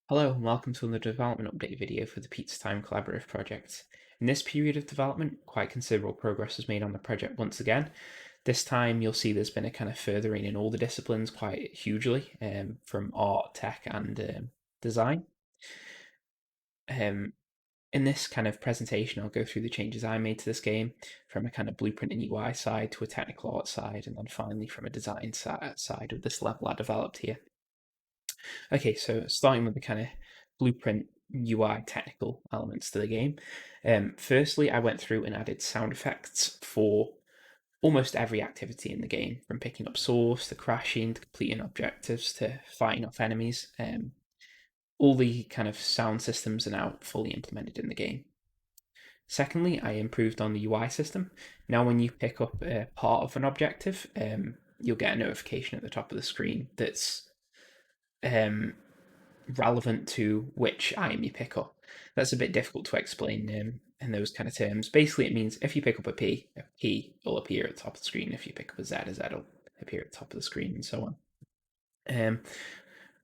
Hello and welcome to another development update video for the Pizza Time Collaborative project. In this period of development, quite considerable progress was made on the project once again. This time you'll see there's been a kind of furthering in all the disciplines quite hugely, from art, tech and design. Um, in this kind of presentation, I'll go through the changes I made to this game from a kind of blueprint and UI side to a technical art side, and then finally from a design side of this level I developed here. Okay, so starting with the kind of blueprint UI technical elements to the game. Firstly, I went through and added sound effects for almost every activity in the game, from picking up source to crashing to completing objectives to fighting off enemies. All the kind of sound systems are now fully implemented in the game. Secondly, I improved on the UI system. Now, when you pick up a part of an objective, you'll get a notification at the top of the screen that's um, relevant to which item you pick up. That's a bit difficult to explain in those kind of terms. Basically, it means if you pick up a P will appear at the top of the screen. If you pick up a Z will appear at the top of the screen, and so on.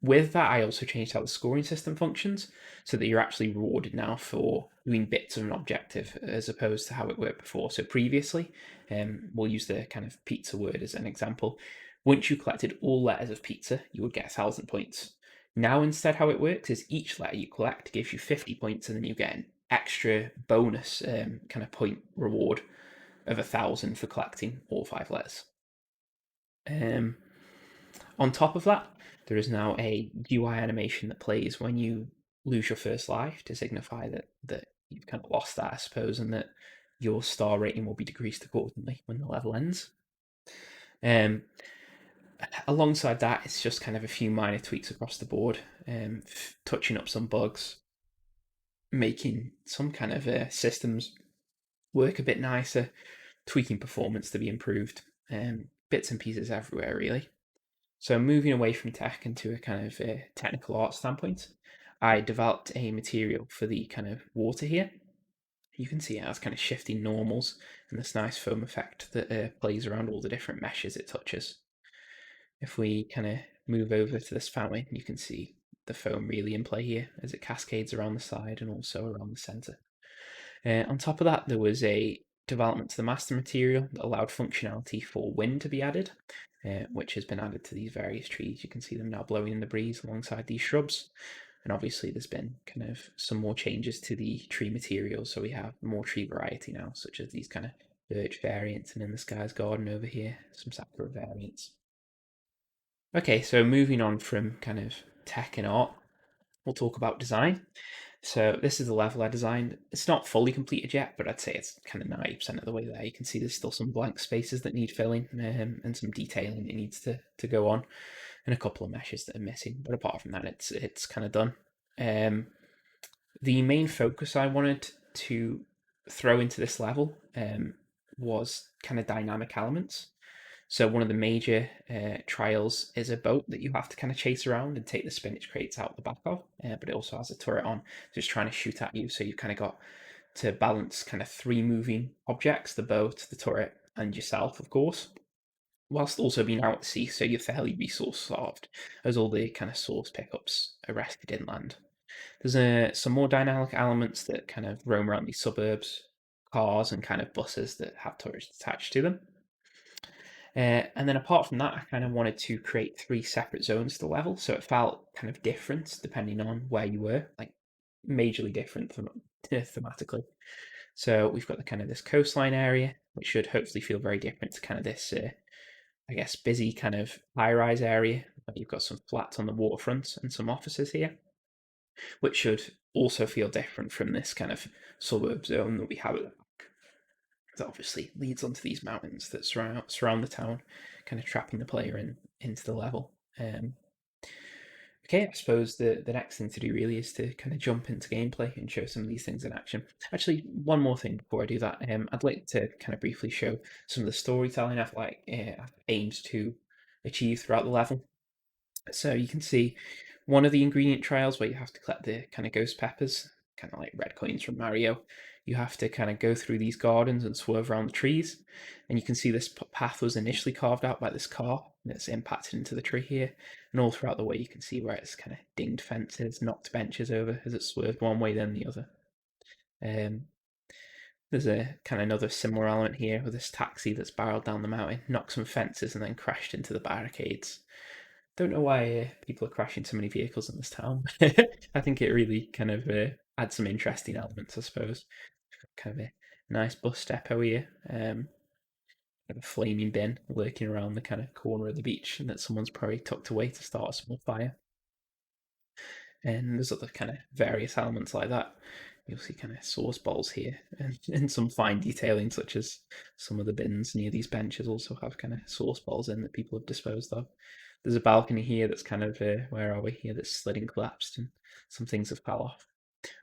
With that, I also changed how the scoring system functions so that you're actually rewarded now for doing bits of an objective as opposed to how it worked before. So previously, we'll use the kind of pizza word as an example. Once you collected all letters of pizza, you would get 1,000 points. Now, instead, how it works is each letter you collect gives you 50 points, and then you get an extra bonus kind of point reward of 1,000 for collecting all 5 letters. On top of that, there is now a UI animation that plays when you lose your first life to signify that you've kind of lost that, I suppose, and that your star rating will be decreased accordingly when the level ends. Um, Alongside that, it's just kind of a few minor tweaks across the board, touching up some bugs, making some kind of systems work a bit nicer, tweaking performance to be improved, bits and pieces everywhere, really. So moving away from tech into a kind of technical art standpoint, I developed a material for the kind of water here. You can see it has kind of shifting normals and this nice foam effect that plays around all the different meshes it touches. If we kind of move over to this fountain, you can see the foam really in play here as it cascades around the side and also around the center. On top of that, there was a development to the master material that allowed functionality for wind to be added, which has been added to these various trees. You can see them now blowing in the breeze alongside these shrubs. And obviously, there's been kind of some more changes to the tree materials, so we have more tree variety now, such as these kind of birch variants, and in the Sky's Garden over here, some sakura variants. Okay, so moving on from kind of tech and art, we'll talk about design. So this is the level I designed. It's not fully completed yet, but I'd say it's kind of 90% of the way there. You can see there's still some blank spaces that need filling, and some detailing that needs to go on, and a couple of meshes that are missing. But apart from that, it's kind of done. The main focus I wanted to throw into this level was kind of dynamic elements. So one of the major trials is a boat that you have to kind of chase around and take the spinach crates out the back of, but it also has a turret on, just trying to shoot at you. So you've kind of got to balance kind of 3 moving objects: the boat, the turret, and yourself, of course, whilst also being out at sea. So you're fairly resource starved, as all the kind of source pickups are rested inland. There's some more dynamic elements that kind of roam around these suburbs, cars and kind of buses that have turrets attached to them. And then apart from that, I kind of wanted to create 3 separate zones to the level, so it felt kind of different depending on where you were, like majorly different thematically. So we've got the kind of this coastline area, which should hopefully feel very different to kind of this, I guess, busy kind of high-rise area. You've got some flats on the waterfront and some offices here, which should also feel different from this kind of suburb zone that we have at the back. That obviously leads onto these mountains that surround the town, kind of trapping the player into the level. Okay, I suppose the next thing to do really is to kind of jump into gameplay and show some of these things in action. Actually, one more thing before I do that, I'd like to kind of briefly show some of the storytelling I've aimed to achieve throughout the level. So you can see one of the ingredient trials where you have to collect the kind of ghost peppers, kind of like red coins from Mario. you have to kind of go through these gardens and swerve around the trees. And you can see this path was initially carved out by this car that's impacted into the tree here. And all throughout the way, you can see where it's kind of dinged fences, knocked benches over as it swerved one way then the other. There's a kind of another similar element here with this taxi that's barreled down the mountain, knocked some fences, and then crashed into the barricades. Don't know why people are crashing so many vehicles in this town. I think it really kind of adds some interesting elements, I suppose. Kind of a nice bus depot here. A flaming bin lurking around the kind of corner of the beach, and that someone's probably tucked away to start a small fire. And there's other kind of various elements like that. You'll see kind of sauce bowls here, and some fine detailing, such as some of the bins near these benches also have kind of sauce bowls in that people have disposed of. There's a balcony here that's kind of, where are we here, that's slid and collapsed, and some things have fell off.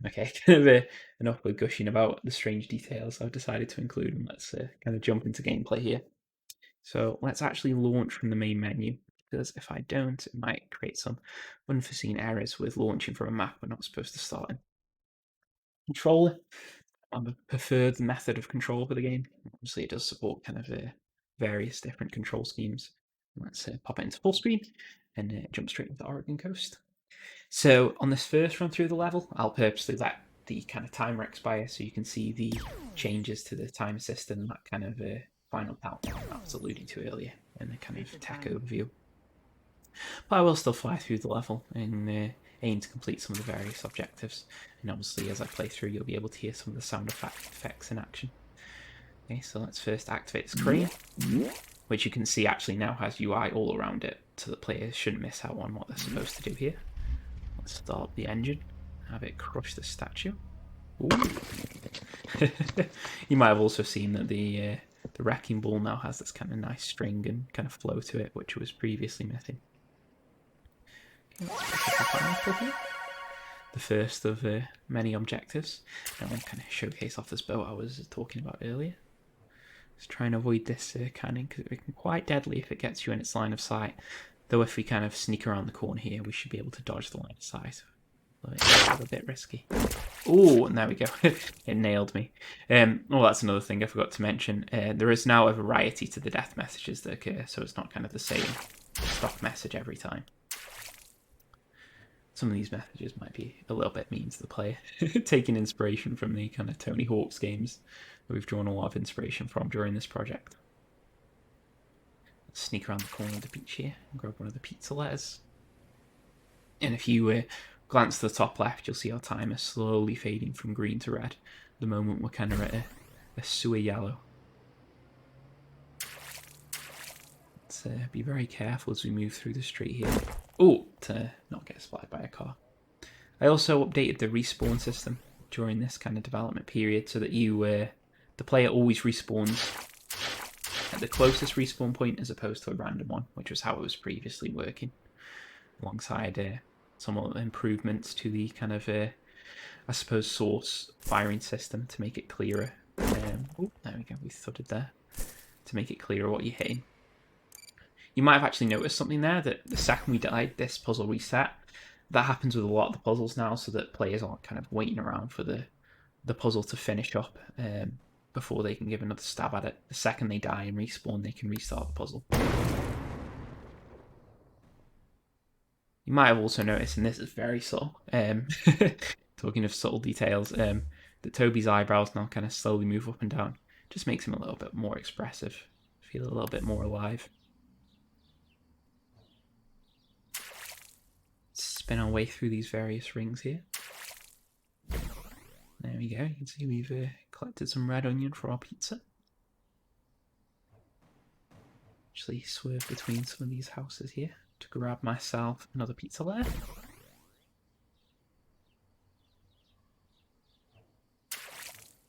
Okay, kind of enough with gushing about the strange details I've decided to include, and let's kind of jump into gameplay here. So let's actually launch from the main menu, because if I don't, it might create some unforeseen errors with launching from a map we're not supposed to start in. Controller, I'm a preferred method of control for the game. Obviously, it does support kind of various different control schemes. Let's pop it into full screen and jump straight into the Oregon coast. So on this first run through the level, I'll purposely let the kind of timer expire so you can see the changes to the timer system, that kind of final countdown I was alluding to earlier in the kind of tech overview. But I will still fly through the level and aim to complete some of the various objectives. And obviously, as I play through, you'll be able to hear some of the sound effects in action. Okay, so let's first activate this crane, which you can see actually now has UI all around it, so the players shouldn't miss out on what they're supposed to do here. Let's start the engine, have it crush the statue. You might have also seen that the wrecking ball now has this kind of nice string and kind of flow to it, which was previously missing. Okay, the first of many objectives. I want to kind of showcase off this boat I was talking about earlier. Just try and avoid this cannon because it can be quite deadly if it gets you in its line of sight. Though if we kind of sneak around the corner here, we should be able to dodge the line of sight. A bit risky. Oh, and there we go. It nailed me. Well, that's another thing I forgot to mention. There is now a variety to the death messages that occur, so it's not kind of the same stock message every time. Some of these messages might be a little bit mean to the player, taking inspiration from the kind of Tony Hawk's games that we've drawn a lot of inspiration from during this project. Let's sneak around the corner of the beach here and grab one of the pizza letters. And if you glance to the top left, you'll see our timer slowly fading from green to red. At the moment, we're kind of at a sewer yellow. Let's be very careful as we move through the street here. Oh, to not get splattered by a car. I also updated the respawn system during this kind of development period so that the player always respawns at the closest respawn point as opposed to a random one, which was how it was previously working, alongside some improvements to the kind of, I suppose, source firing system to make it clearer. Oh, there we go, we thudded there. To make it clearer what you're hitting. You might have actually noticed something there, that the second we died, this puzzle reset. That happens with a lot of the puzzles now, so that players aren't kind of waiting around for the puzzle to finish up before they can give another stab at it. The second they die and respawn, they can restart the puzzle. You might have also noticed, and this is very subtle, talking of subtle details, that Toby's eyebrows now kind of slowly move up and down. Just makes him a little bit more expressive, feel a little bit more alive. Spin our way through these various rings here. There we go, you can see we've collected some red onion for our pizza. Actually swerve between some of these houses here to grab myself another pizza layer.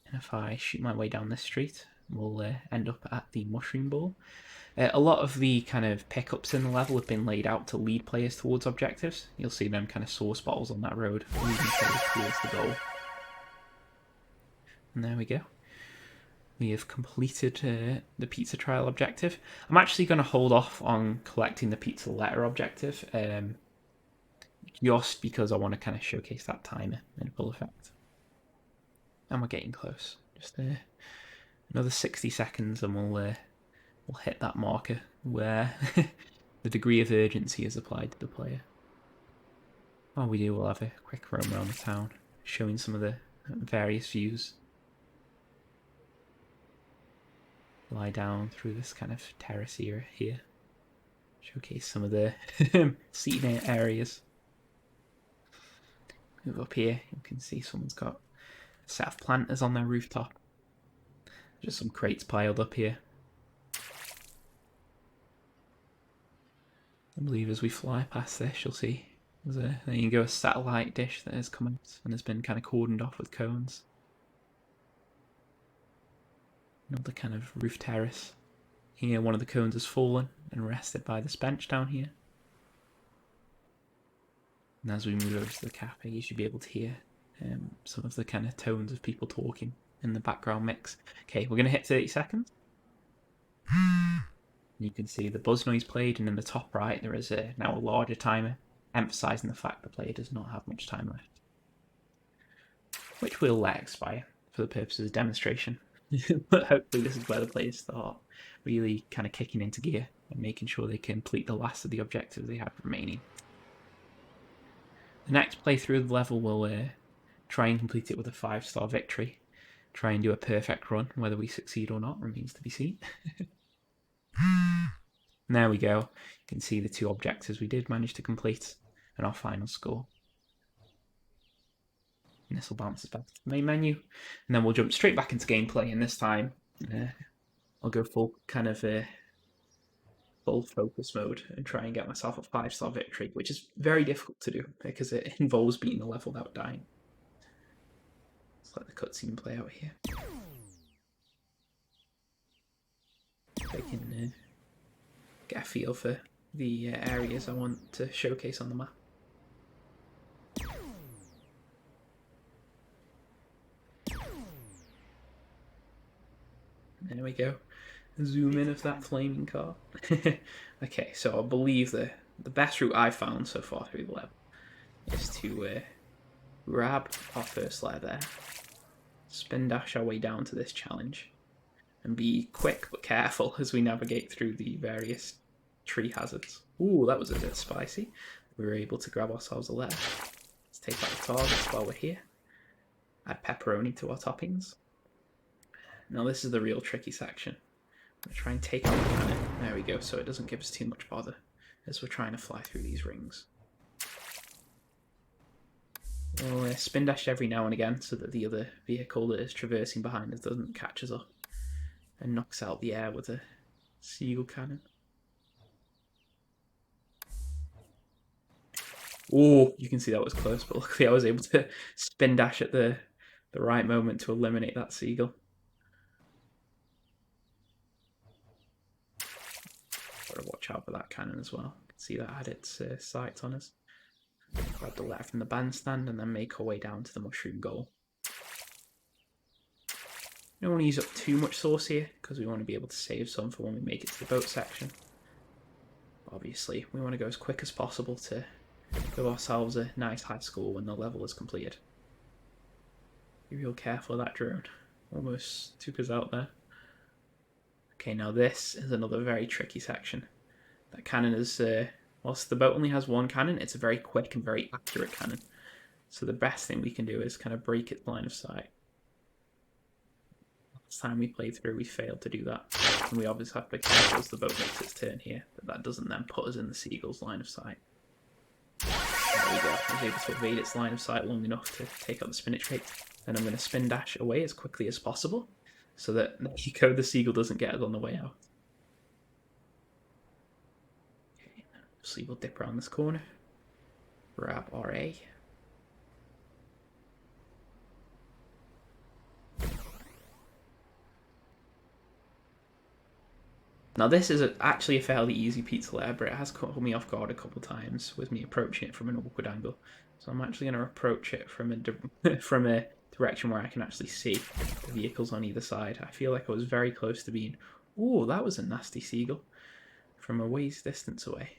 And if I shoot my way down this street, we'll end up at the mushroom ball. A lot of the kind of pickups in the level have been laid out to lead players towards objectives. You'll see them kind of sauce bottles on that road, leading players towards the goal. And there we go. We have completed the pizza trial objective. I'm actually going to hold off on collecting the pizza letter objective, just because I want to kind of showcase that timer in full effect. And we're getting close. Just another 60 seconds and we'll hit that marker where the degree of urgency is applied to the player. While we do, we'll have a quick roam around the town, showing some of the various views. Lie down through this kind of terrace area here. Showcase some of the seating areas. Move up here, you can see someone's got a set of planters on their rooftop. Just some crates piled up here. I believe as we fly past this, you'll see there you go, a satellite dish that has come out and has been kind of cordoned off with cones. Another kind of roof terrace. Here, one of the cones has fallen and rested by this bench down here. And as we move over to the cafe, you should be able to hear some of the kind of tones of people talking in the background mix. Okay, we're going to hit 30 seconds. You can see the buzz noise played, and in the top right there is now a larger timer, emphasising the fact the player does not have much time left. Which we'll let expire for the purposes of demonstration. But hopefully this is where the players start really kind of kicking into gear and making sure they complete the last of the objectives they have remaining. The next playthrough of the level will try and complete it with a 5-star victory. Try and do a perfect run. Whether we succeed or not remains to be seen. And there we go. You can see the 2 objectives we did manage to complete and our final score. And this will bounce us back to the main menu. And then we'll jump straight back into gameplay, and this time I'll go full kind of full focus mode and try and get myself a 5-star victory, which is very difficult to do because it involves beating the level without dying. Let's let the cutscene play out here. I can get a feel for the areas I want to showcase on the map. There we go. Zoom in of that flaming car. Okay, so I believe the best route I've found so far through the level is to grab our first letter there, spin dash our way down to this challenge, and be quick but careful as we navigate through the various tree hazards. Ooh, that was a bit spicy. We were able to grab ourselves a letter. Let's take out the targets while we're here. Add pepperoni to our toppings. Now this is the real tricky section. I'm going to try and take out the cannon. There we go, so it doesn't give us too much bother as we're trying to fly through these rings. We'll spin dash every now and again so that the other vehicle that is traversing behind us doesn't catch us up and knocks out the air with a seagull cannon. Oh, you can see that was close, but luckily I was able to spin dash at the right moment to eliminate that seagull. Gotta watch out for that cannon as well. You can see that had its sights on us. Grab the letter from the bandstand and then make our way down to the mushroom goal. We don't want to use up too much sauce here because we want to be able to save some for when we make it to the boat section. Obviously, we want to go as quick as possible to give ourselves a nice high score when the level is completed. Be real careful of that drone. Almost took us out there. Okay, now this is another very tricky section. That cannon is, whilst the boat only has one cannon, it's a very quick and very accurate cannon. So the best thing we can do is kind of break its line of sight. Last time we played through, we failed to do that. And we obviously have to be careful as the boat makes its turn here, that doesn't then put us in the seagull's line of sight. There we go. I was able to evade its line of sight long enough to take out the spinach crate. Then I'm going to spin dash away as quickly as possible so that the seagull doesn't get us on the way out. Okay, so we'll dip around this corner, grab RA. Now this is actually a fairly easy pizza layer, but it has caught me off guard a couple of times with me approaching it from an awkward angle. So I'm actually going to approach it from a direction where I can actually see the vehicles on either side. I feel like I was very close to being... Ooh, that was a nasty seagull from a ways distance away.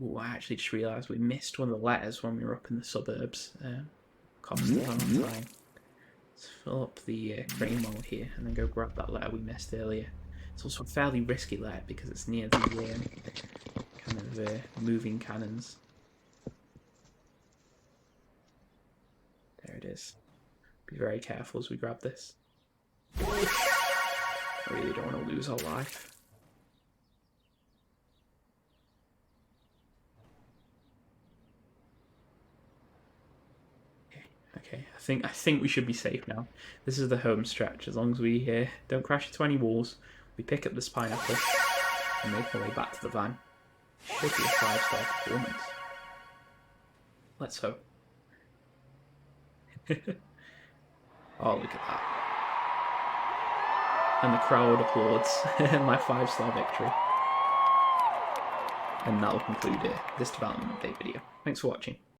Ooh, I actually just realised we missed one of the letters when we were up in the suburbs. Cost us a long time. Let's fill up the crane while we're here and then go grab that letter we missed earlier. It's also a fairly risky letter because it's near the kind of moving cannons. There it is. Be very careful as we grab this. I really don't want to lose our life. Okay, I think we should be safe now. This is the home stretch. As long as we don't crash into any walls, we pick up this pineapple and make our way back to the van. Should be a 5-star performance. Let's hope. Oh, look at that. And the crowd applauds my 5-star victory. And that will conclude this development update video. Thanks for watching.